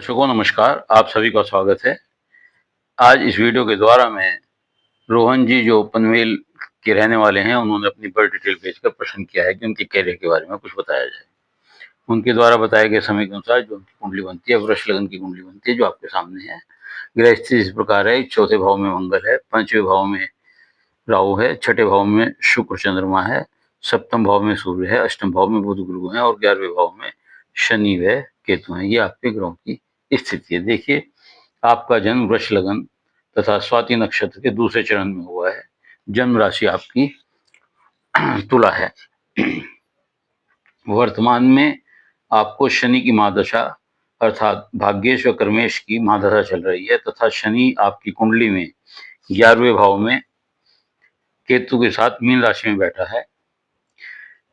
दर्शकों नमस्कार, आप सभी का स्वागत है। आज इस वीडियो के द्वारा मैं रोहन जी जो पनवेल के रहने वाले हैं, उन्होंने अपनी बर्थ डिटेल भेजकर प्रश्न किया है कि उनके कैरियर के बारे में कुछ बताया जाए। उनके द्वारा बताए गए समय के अनुसार जो उनकी कुंडली बनती है, वृष लगन की कुंडली बनती है, जो आपके सामने है। ग्रह स्थिति इस प्रकार है, चौथे भाव में मंगल है, पांचवें भाव में राहु है, छठे भाव में शुक्र चंद्रमा है, सप्तम भाव में सूर्य है, अष्टम भाव में बुध गुरु है और 11वें भाव में शनि व केतु है। ये आपके ग्रहों की स्थिति है। देखिए, आपका जन्म वृष लगन तथा स्वाति नक्षत्र के दूसरे चरण में हुआ है। जन्म राशि आपकी तुला है। वर्तमान में आपको शनि की महादशा अर्थात भाग्येश व कर्मेश की महादशा चल रही है तथा शनि आपकी कुंडली में 11वें भाव में केतु के साथ मीन राशि में बैठा है।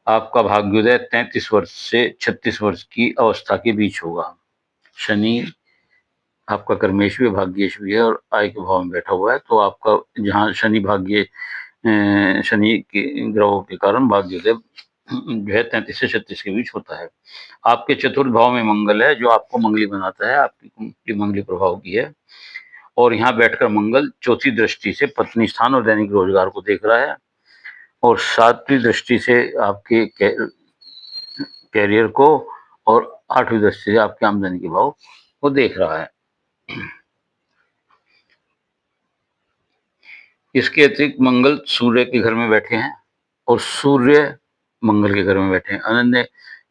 आपका भाग्योदय 33 वर्ष से 36 वर्ष की अवस्था के बीच होगा। शनि आपका कर्मेश भी भाग्येश भी है और आय के भाव में बैठा हुआ है, तो आपका जहाँ शनि भाग्य शनि के ग्रहों के कारण भाग्योदय जो है 33 से 36 के बीच होता है। आपके चतुर्थ भाव में मंगल है, जो आपको मंगली बनाता है, आपकी कुंडली मंगली प्रभाव की है। और यहाँ बैठकर मंगल चौथी दृष्टि से पत्नी स्थान और दैनिक रोजगार को देख रहा है और सातवीं दृष्टि से आपके कैरियर को और आठवीं दृष्टि से आपके आमदनी के भाव को देख रहा है। इसके अतिरिक्त मंगल सूर्य के घर में बैठे हैं और सूर्य मंगल के घर में बैठे हैं। अनन्य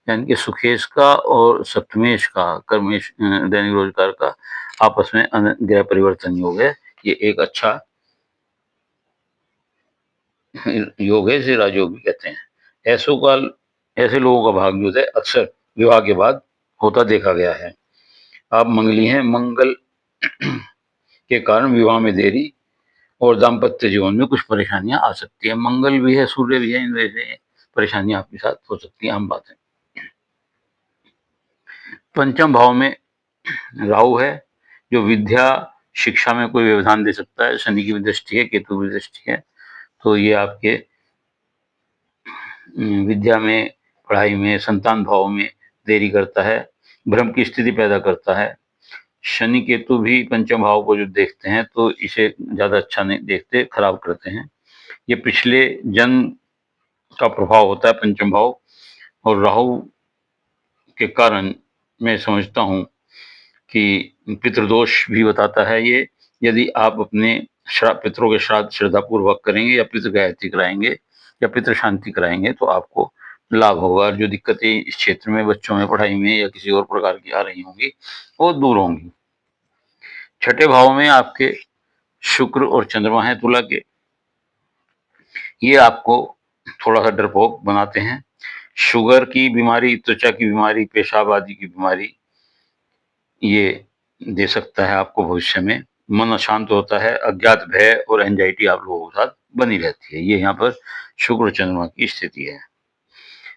यानी कि सुखेश का और सप्तमेश का कर्मेश दैनिक रोजगार का आपस में ग्रह परिवर्तन योग है। ये एक अच्छा योग है, इसे राजयोग भी कहते हैं। ऐसे लोगों का भाग्योदय अक्सर विवाह के बाद होता देखा गया है। आप मंगली हैं, मंगल के कारण विवाह में देरी और दाम्पत्य जीवन में कुछ परेशानियां आ सकती है। मंगल भी है, सूर्य भी है, इन वजह से परेशानियां आपके साथ हो सकती है, आम बात है। पंचम भाव में राहु है, जो विद्या शिक्षा में कोई व्यवधान दे सकता है। शनि की भी दृष्टि है, केतु की दृष्टि है, तो ये आपके विद्या में, पढ़ाई में, संतान भाव में देरी करता है, भ्रम की स्थिति पैदा करता है। शनि केतु भी पंचम भाव को जो देखते हैं तो इसे ज्यादा अच्छा नहीं देखते, खराब करते हैं। ये पिछले जन्म का प्रभाव होता है पंचम भाव, और राहु के कारण मैं समझता हूँ कि पितृदोष भी बताता है ये। यदि आप अपने पितरों के श्राद्ध श्रद्धापूर्वक करेंगे या पितृ गायत्री कराएंगे या पितृ शांति कराएंगे तो आपको लाभ होगा। जो दिक्कतें इस क्षेत्र में बच्चों में, पढ़ाई में या किसी और प्रकार की आ रही होंगी, वो दूर होंगी। छठे भाव में आपके शुक्र और चंद्रमा है तुला के। ये आपको थोड़ा सा डरपोक बनाते हैं। शुगर की बीमारी, त्वचा की बीमारी, पेशाब आदि की बीमारी ये दे सकता है आपको भविष्य में। मन अशांत होता है, अज्ञात भय और एंजाइटी आप लोगों के साथ बनी रहती है। ये यहाँ पर शुक्र चंद्रमा की स्थिति है।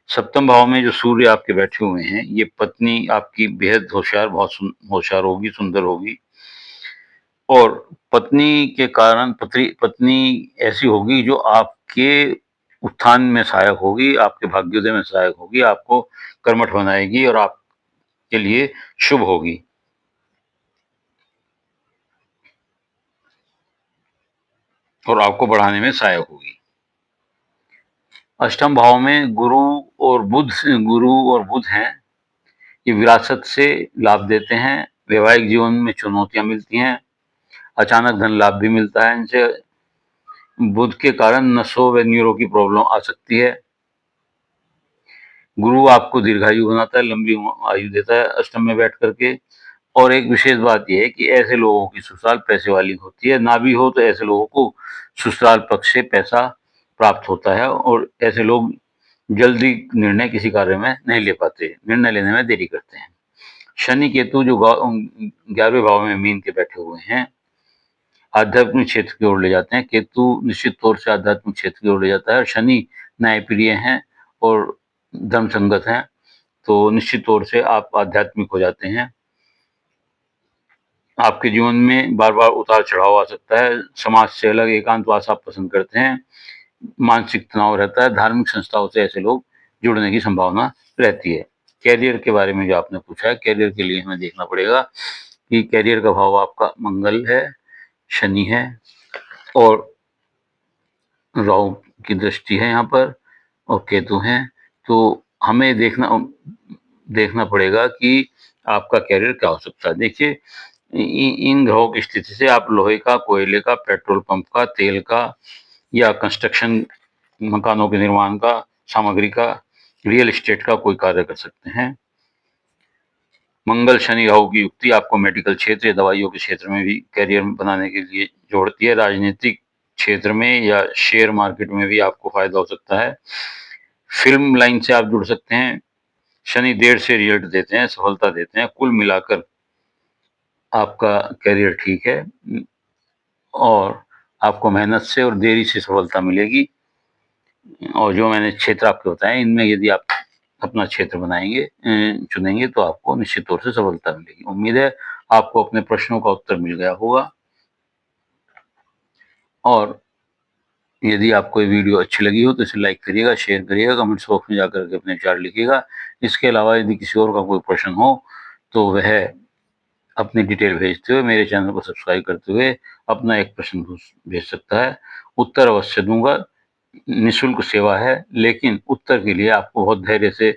सप्तम भाव में जो सूर्य आपके बैठे हुए हैं, ये पत्नी आपकी बेहद होशियार, बहुत होशियार होगी, सुंदर होगी, और पत्नी के कारण पत्नी ऐसी होगी जो आपके उत्थान में सहायक होगी, आपके भाग्योदय में सहायक होगी, आपको कर्मठ बनाएगी और आपके लिए शुभ होगी और आपको बढ़ाने में सहायक होगी। अष्टम भाव में गुरु और बुध हैं। ये विरासत से लाभ देते हैं, वैवाहिक जीवन में चुनौतियां मिलती हैं, अचानक धन लाभ भी मिलता है इनसे। बुध के कारण नसों व न्यूरो की प्रॉब्लम आ सकती है। गुरु आपको दीर्घायु बनाता है, लंबी आयु देता है अष्टम में बैठ करके। और एक विशेष बात यह है कि ऐसे लोगों की ससुराल पैसे वाली होती है, ना भी हो तो ऐसे लोगों को ससुराल पक्ष से पैसा प्राप्त होता है और ऐसे लोग जल्दी निर्णय किसी कार्य में नहीं ले पाते, निर्णय लेने में देरी करते हैं। शनि केतु जो 11वें भाव में मीन के बैठे हुए हैं, आध्यात्मिक क्षेत्र की ओर ले जाते हैं। केतु निश्चित तौर से आध्यात्मिक क्षेत्र की ओर ले जाता है और शनि न्यायप्रिय हैं और धर्म संगत हैं, तो निश्चित तौर से आप आध्यात्मिक हो जाते हैं। आपके जीवन में बार बार उतार चढ़ाव आ सकता है, समाज से अलग एकांतवास आप पसंद करते हैं, मानसिक तनाव रहता है, धार्मिक संस्थाओं से ऐसे लोग जुड़ने की संभावना रहती है। कैरियर के बारे में जो आपने पूछा है, कैरियर के लिए हमें देखना पड़ेगा कि कैरियर का भाव आपका मंगल है, शनि है और राहु की दृष्टि है यहाँ पर और केतु है। तो हमें देखना पड़ेगा कि आपका कैरियर क्या हो सकता है। देखिए, इन ग्रहों की स्थिति से आप लोहे का, कोयले का, पेट्रोल पंप का, तेल का या कंस्ट्रक्शन, मकानों के निर्माण का, सामग्री का, रियल एस्टेट का कोई कार्य कर सकते हैं। मंगल शनि राहु की युक्ति आपको मेडिकल क्षेत्र या दवाइयों के क्षेत्र में भी कैरियर बनाने के लिए जोड़ती है। राजनीतिक क्षेत्र में या शेयर मार्केट में भी आपको फायदा हो सकता है। फिल्म लाइन से आप जुड़ सकते हैं। शनि देर से रिजल्ट देते हैं, सफलता देते हैं। कुल मिलाकर आपका कैरियर ठीक है और आपको मेहनत से और देरी से सफलता मिलेगी। और जो मैंने क्षेत्र आपके बताए, इनमें यदि आप अपना क्षेत्र बनाएंगे, चुनेंगे, तो आपको निश्चित तौर से सफलता मिलेगी। उम्मीद है आपको अपने प्रश्नों का उत्तर मिल गया होगा। और यदि आपको ये वीडियो अच्छी लगी हो तो इसे लाइक करिएगा, शेयर करिएगा, कमेंट्स बॉक्स में जाकर के अपने विचार लिखिएगा। इसके अलावा यदि किसी और का कोई प्रश्न हो तो वह अपनी डिटेल भेजते हुए, मेरे चैनल को सब्सक्राइब करते हुए अपना एक प्रश्न भेज सकता है। उत्तर अवश्य दूंगा। निःशुल्क सेवा है, लेकिन उत्तर के लिए आपको बहुत धैर्य से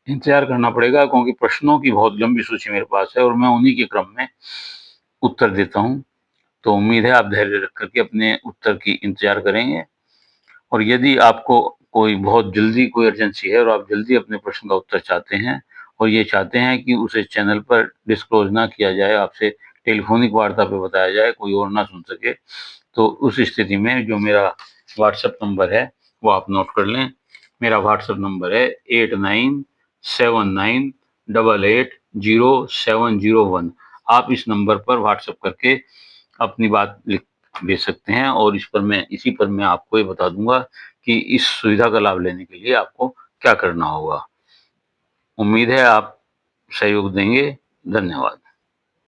इंतजार करना पड़ेगा, क्योंकि प्रश्नों की बहुत लंबी सूची मेरे पास है और मैं उन्हीं के क्रम में उत्तर देता हूँ। तो उम्मीद है आप धैर्य रख करके अपने उत्तर की इंतजार करेंगे। और यदि आपको कोई बहुत जल्दी कोई अर्जेंसी है और आप जल्दी अपने प्रश्न का उत्तर चाहते हैं और ये चाहते हैं कि उसे चैनल पर डिस्क्लोज ना किया जाए, आपसे टेलीफोनिक वार्ता पे बताया जाए, कोई और ना सुन सके, तो उस स्थिति में जो मेरा व्हाट्सएप नंबर है वो आप नोट कर लें। मेरा व्हाट्सएप नंबर है 8979880701। आप इस नंबर पर व्हाट्सएप करके अपनी बात लिख भेज सकते हैं और इसी पर मैं आपको ये बता दूंगा कि इस सुविधा का लाभ लेने के लिए आपको क्या करना होगा। उम्मीद है आप सहयोग देंगे। धन्यवाद।